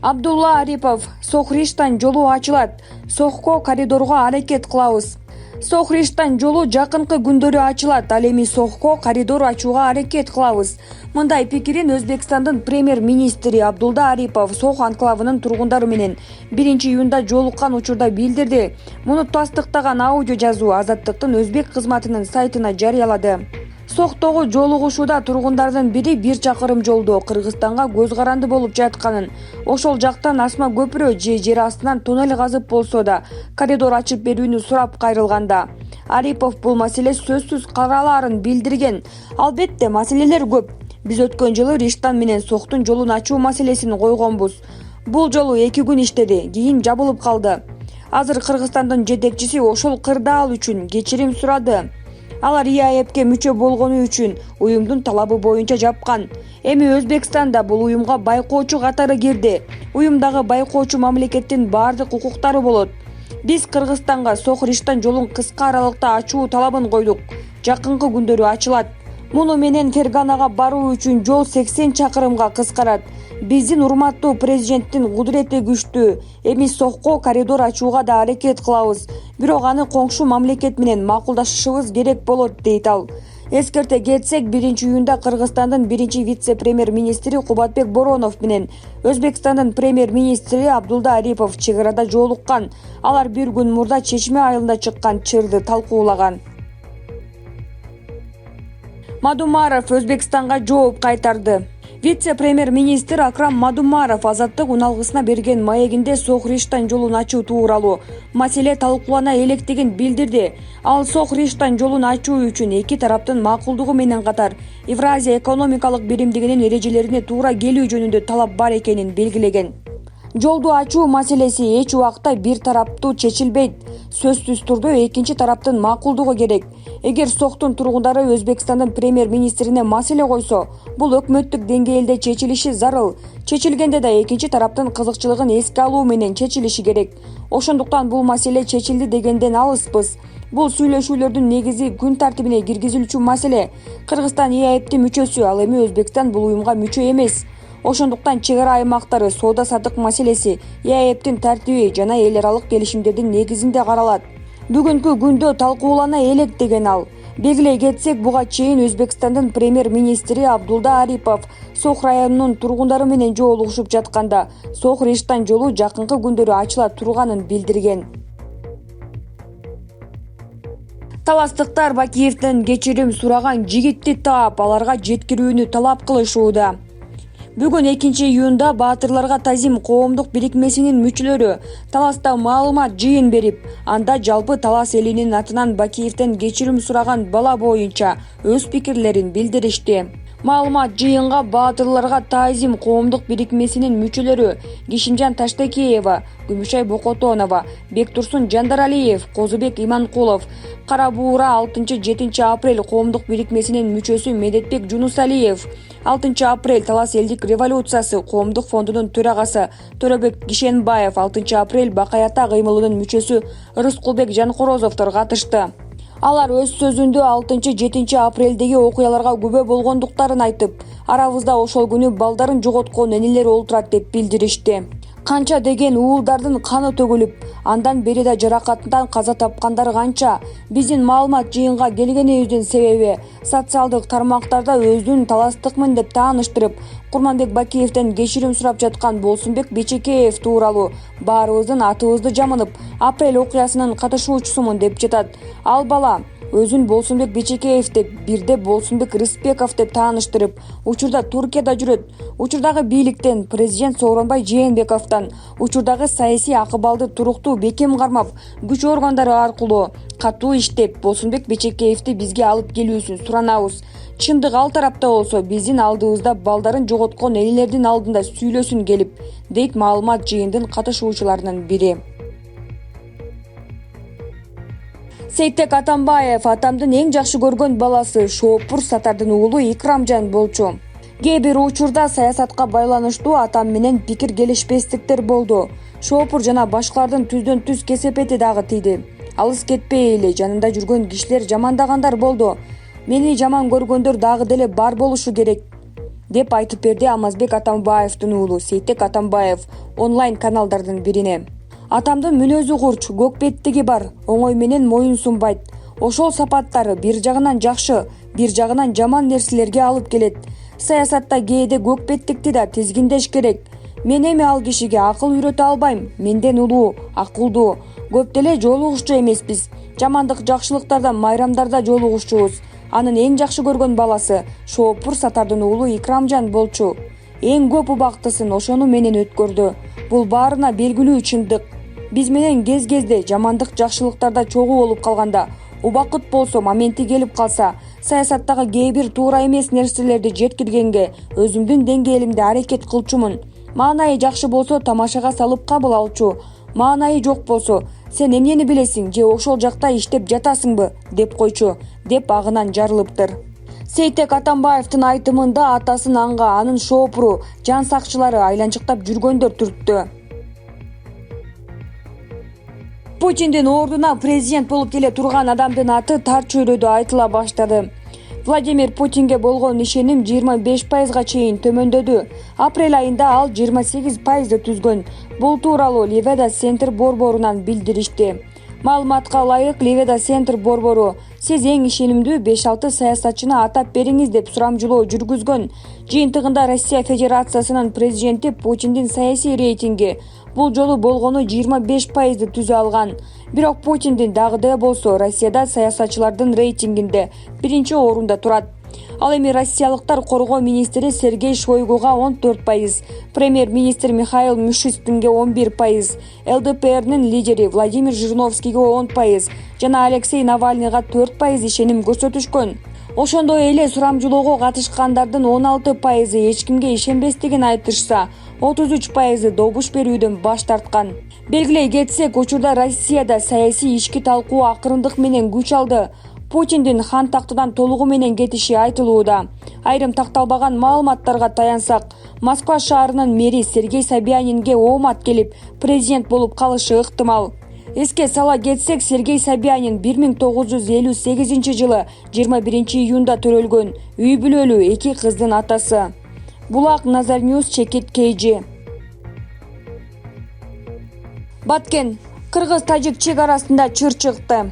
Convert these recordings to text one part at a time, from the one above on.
Абдулла Арипов: Сохриштан жолу ачылат, Сохко коридорго аракет кылабыз. Сохриштан жолу жакынкы күндөрү ачылат, ал эми Сохко коридор ачууга аракет кылабыз. Мындай пикирин Өзбекстандын премьер-министри Абдулла Арипов Сох анклавынын тургундары менен 1-июнда жолуккан учурда билдирди. Муну тастыктаган аудио жазуу Азаттыктын өзбек кызматынын сайтына жарыялады. Сохтогу жолугушууда тургундардын бири 1 чакырым жолдо Кыргызстанга көз каранды болуп жатканын, ошол жактан асма көпүрө же жер астынан туннель казып болсо да коридор ачып берүүнү сурап кайрылганда, Арипов бул маселе сөзсүз каралаарын билдирген. Албетте маселелер көп. Биз өткөн жылы Риштан менен Сохтун жолун ачуу маселесин койгонбуз. Бул жолу 2 күн иштеди, кийин жабылып калды. Азыр Кыргызстандын жетекчиси ошол кырдаал үчүн кечирим сурады. Алар ИАЭПке мүчө болгону үчүн уюмдун талабы боюнча жапкан. Эми Өзбекстан да бул уюмга байкоочу катары кирди. Уюмдагы байкоочу мамлекеттин бардык укуктары болот. Биз Кыргызстанга Сох Риштан жолун кыска аралыкта ачуу талабын койдук. Жакынкы күндөрү ачылат. Муну менен Ферганага баруу үчүн жол 80 чакырымга кыскарат. Биздин урматтуу президенттин кудурети күчтүү. Эми Сохко коридор ачууга да аракет кылабыз. Бирок аны коңшу мамлекет менен макулдашышыбыз керек болот, дейт ал. Эскерте кетсек, 1-июнда Кыргызстандын 1-вице-премьер-министри Кубатбек Боронов менен Өзбекстандын премьер-министри Абдулла Арипов чек арада жолуккан. Алар 1 күн мурда Чечме айылында чыккан чырды талкуулаган. Мадумаров Өзбекстанга жооп кайтарды. Вице-премьер-министр Акрам Мадумаров Азаттык уналгысына берген маегинде Сох Риштан жолун ачуу тууралуу маселе талкуулана электигин билдирди. Ал Сох Риштан жолун ачуу үчүн эки тараптын макулдугу менен катар Евразия экономикалык биримдигинин эрежелерине туура келүү жөнүндө талап бар экенин белгилеген. Жолду ачуу маселеси эч убакта бир тараптуу чечилбейт. Сөзсүз түрдө экинчи тараптын макулдугу керек. Эгер Сохтун тургундары Өзбекстандын премьер-министрине маселе койсо, бул өкмөттүк деңгээлде чечилиши зарыл. Чечилгенде да экинчи тараптын кызыкчылыгын эске алуу менен чечилиши керек. Ошондуктан бул маселе чечилди дегенден алыспыз. Бул сүйлөшүүлөрдүн негизи күн тартибине киргизилчү маселе. Кыргызстан ИАЭПтин мүчөсү, ал эми Өзбекстан бул уюмга мүчө эмес. Ошондуктан чек ара аймактары, соода-саттык маселеси ИАЭПтин тартиби жана эл аралык келишимдердин негизинде каралат. Бүгүнкү күндө талкуулана элек, деген ал. Белгилей кетсек, буга чейин Өзбекстандын премьер-министри Абдулла Арипов Сох районунун тургундары менен жолугушуп жатканда Сох Риштан жолу жакынкы күндөрү ачыла турганын билдирген. Таластыктар Бакиевден кечирим сураган жигитти таап, аларга жеткирүүнү талап кылышууда. Бүгүн 2-июнда Баатырларга Тазим коомдук бирикмесинин мүчөлөрү Таласта маалымат жыйын берип, анда жалпы Талас элинин атынан Бакиевден кечирим сураган бала боюнча өз пикирлерин билдиришти. Маалымат жыйынга Баатырларга Тазим коомдук бирикмесинин мүчөлөрү Кишимжан Таштакеева, Күмүшай Бокотонова, Бектурсун Жандаралиев, Козубек Иманкулов, Кара Буура 6-7 апрель коомдук бирикмесинин мүчөсү Медетбек Жунусалиев, 6 апрель Талас элдик революциясы коомдук фондунун төрагасы Төрөбек Кишенбаев, 6 апрель Бакай ата кыймылынын мүчөсү Рыскулбек Жанкорозовдор катышты. Алар өз сөзүндө 6-7 апрелдеги окуяларга күбө болгондуктарын айтып, арабызда ошол күнү балдарын жоготкон энелер олтурат деп билдиришти. Канча деген уулдардын каны төгүлүп, андан бери да жаракаттан каза тапкандар канча. Биздин маалымат жыйынга келгенибиздин себеби социалдык тармактарда өзүн таластыкмын деп тааныштырып, Курманбек Бакиевден кечирим сурап жаткан Болсунбек Бечекеев тууралуу баарыбыздын атыбызды жамынып, апрель окуясынын катышуучусумун деп жатат. Ал бала өзүн Болсунбек Бечекеев деп, бирде Болсунбек Рыспеков деп тааныштырып, учурда Туркияда жүрөт. Учурдагы бийликтен, президент Сооронбай Жээнбековдон, учурдагы саясий акыбалды туруктуу бекем кармап, күч органдары аркылуу катуу иштеп, Болсунбек Бечекеевди бизге алып келүүсүн суранабыз. Чындык ал тарапта болсо, биздин алдыбызда балдарын жоготкон энелердин алдында сүйлөсүн келип, дейт маалымат жыйындын катышуучуларынын бири. Сейтек Атамбаев атамдын эң жакшы көргөн баласы Шоопур Сатардын уулу Икрамжан болчу. Кээ бир учурда саясатка байланыштуу атам менен пикир келишпестиктер болду. Шоопур жана башкалардын түздөн түз кесепети дагы тийди. Алыс кетпей эле жанында жүргөн кишилер жамандагандар болду. Мени жаман көргөндөр дагы деле бар болушу керек. деп айтып берди Алмазбек Атамбаевдин уулу Сейтек Атамбаев онлайн каналдардын бирине. Атамдын мүнөзү курч, көк беттиги бар, оңой менен моюн сунбайт. Ошол сапаттары бир жагынан жакшы, бир жагынан жаман нерселерге алып келет. Саясатта кээде көк беттикти да тизгиндеш керек. Мен эми ал кишиге акыл үйрөтө албайм. Менден улуу, акылдуу, көп деле жолугушчу эмеспиз. Жамандык жакшылыктарда, майрамдарда жолугушчубуз. Анын эң жакшы көргөн баласы Шоопур Сатардын уулу Икрамжан болчу. Эң көп убактысын ошону менен өткөрдү. Бул баарына белгилүү чындык. Биз менен кез-кезде жамандык жакшылыктарда чогуу болуп калганда, убакыт болсо, моменти келип калса, саясаттагы кээ бир туура эмес нерселерди жеткиргенге өзүмдүн деңгээлимде аракет кылчумун. Маанайы жакшы болсо тамашага салып кабыл алчу. Маанайы жок болсо, сен эмнени билесиң же ошол жакта иштеп жатасыңбы деп койчу, деп агынан жарылыптыр. Сейтек Атамбаевдин айтымында атасын анга анын шоопуру, жан сакчылары айланчыктап жүргөндөр түрттү. Путиндин ордуна президент болуп келе турган адамдын аты тар чөйрөдө айтыла баштады. Владимир Путинге болгон ишеним 25%га чейин төмөндөдү. Апрель айында ал 28%ды түзгөн. Бул тууралуу Левада Центр борборунан билдиришти. Маалыматка ылайык, Левада Центр борбору сиз эң ишенимдүү 5-6 саясатчыны атап бериңиз деп сурамжылоо жүргүзгөн. Жыйынтыгында Россия Федерациясынын президенти Путиндин саясий рейтинги бул жолу болгону 25%ды түзө алган. Бирок Путиндин дагы болсо Россияда саясатчылардын рейтингинде биринчи орунда турат. Ал эми россиялыктар коргоо министри Сергей Шойгуга 14%, премьер-министр Михаил Мишустинге 11%, ЛДПРнин лидери Владимир Жириновскийге 10% жана Алексей Навальныйга 4% ишеним көрсөтүшкөн. Ошондой эле сурамжылоого катышкандардын 16% эч кимге ишенбестигин айтышса, 33% добуш берүүдөн баш тарткан. Белгилей кетсек, учурда Россияда саясий ички талкуу акырындык менен күч алды. Путиндин хан тактыдан толугу менен кетиши айтылууда. Айрым такталбаган маалыматтарга таянсак, Москва шаарынын мэри Сергей Собянинге оомат келип, президент болуп калышы ыктымал. Эске сала кетсек, Сергей Собянин 1958 21 июнда төрөлгөн, үй бүлөлүү 2 кыздын атасы. Булак Назар Ньюс, Чекит Кейджи. Баткен, Кыргыз-Тажик чек арасында чыр чыкты.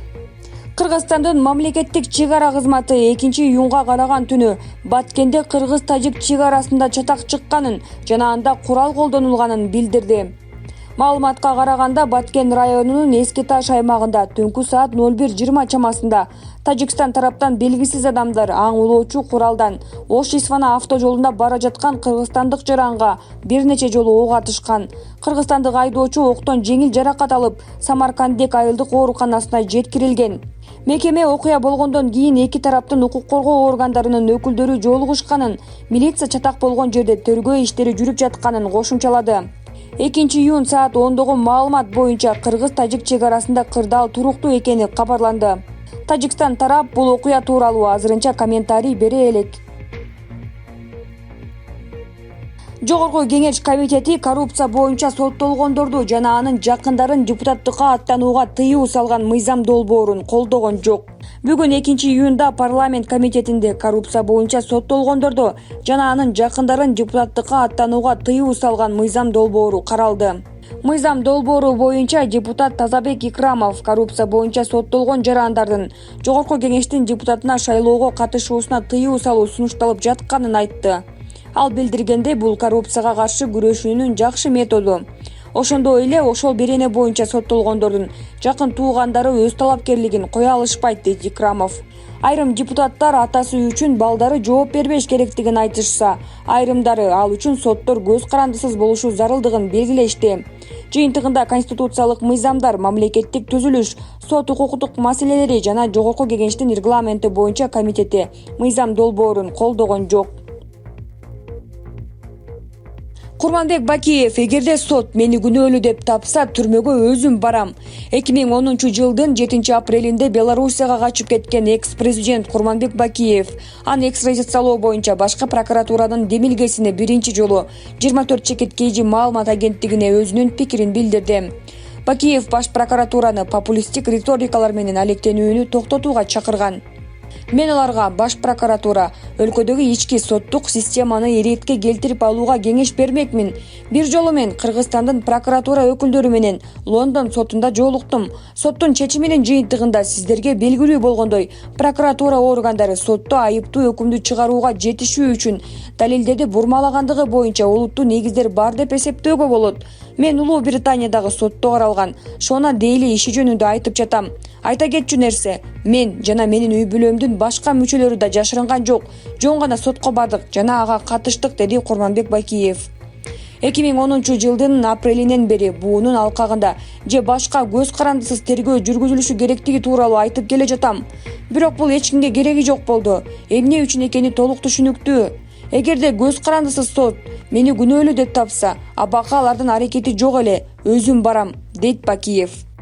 Кыргызстандын мамлекеттик чек ара кызматы 2 июнга караган түнү Баткенде Кыргыз-Тажик чек арасында чатак чыкканын жана анда курал колдонулганын билдирди. Маалыматка караганда Баткен районунун Эски Таш аймагында түнкү саат 01:20 чамасында Тажикстан тараптан белгисиз адамдар аң улоочу куралдан Ош-Исфана автожолунда бара жаткан кыргызстандык жаранга бир нече жолу ок атышкан. Кыргызстандык айдоочу октон жеңил жаракат алып, Самаркандек айылдык ооруканасына жеткирилген. Мекеме окуя болгондон кийин эки тараптын укук коргоо органдарынын өкүлдөрү жолугушканын, милиция чатак болгон жерде тергөө иштери жүрүп жатканын кошумчалады. 2 июнь саат 10-догу маалымат боюнча Кыргыз-Тажик чек арасында кырдаал туруктуу экени кабарланды. Тажикстан тарап бул окуя тууралуу азырынча комментарий бере элек. Жогорку кеңеш комитети коррупция боюнча соттолгондорду жана анын жакындарын депутаттыкка аттанууга тыюу салган мыйзам долбоорун колдогон жок. Бүгүн 2 июнда парламент комитетинде коррупция боюнча соттолгондорду жана анын жакындарын депутаттыкка аттанууга тыюу салган мыйзам долбоору каралды. Мыйзам долбоору боюнча депутат Тазабек Икрамов коррупция боюнча соттолгон жарандардын жогорку кеңештин депутатына шайлоого катышуусуна тыюу салуу сунушталып жатканын айтты. Ал билдиргендей, бул коррупцияга каршы күрөшүүнүн жакшы методу. Ошондой эле ошол берене боюнча соттолгондордун жакын туугандары өз талапкерлигин кое алышпайт, дейт Икрамов. Айрым депутаттар атасы үчүн балдары жооп бербеш керектигин айтышса, айрымдары ал үчүн соттор көз карандысыз болушу зарылдыгын белгилешти. Жыйынтыгында конституциялык мыйзамдар, мамлекеттик түзүлүш, сот укуктук маселелери жана жогорку кеңештин регламенти боюнча комитети мыйзам долбоорун колдогон жок. Курманбек Бакиев: эгерде сот мени күнөөлүү деп тапса, түрмөгө өзүм барам. 2010 жылдын 7 апрелинде Белоруссияга качып кеткен экс-президент Курманбек Бакиев аны экстрадициялоо боюнча башкы прокуратуранын демилгесине биринчи жолу 24 Чекит Кейджи маалымат агенттигине өзүнүн пикирин билдирди. Бакиев баш прокуратураны популисттик риторикалар менен алектенүүнү токтотууга чакырган. Мен аларга Баш прокуратура, өлкөдөгү ички соттук системаны иретке келтирип алууга кеңеш бермекмин. Бир жолу мен Кыргызстандын прокуратура өкүлдөрү менен Лондон сотунда жолуктум. Соттун чечиминин жыйынтыгында сиздерге белгилүү болгондой, прокуратура органдары сотто айыптуу өкүмдү чыгарууга жетишүү үчүн далилдерди бурмалагандыгы боюнча олуттуу негиздер бар деп эсептөөгө болот. Мен Улуу Британиядагы сотто каралган Шона Дейли иши жөнүндө айтып жатам. Айта кетчү нерсе, мен жана менин үй бүлөмдүн башка мүчөлөрү да жашырынган жок. Жөн гана сотко бардык жана ага катыштык, деди Курманбек Бакиев. 2010-жылдын апрелинен бери буунун алкагында же башка көз карандысыз тергөө жүргүзүлүшү керектиги тууралуу айтып келе жатам. Бирок бул эч кимге кереги жок болду. Эмне үчүн экени толук түшүнүктүү. Эгерде көз карандысыз сот мени күнөөлүү деп тапса, абакка алардын аракети жок эле. Өзүм барам, дейт Бакиев.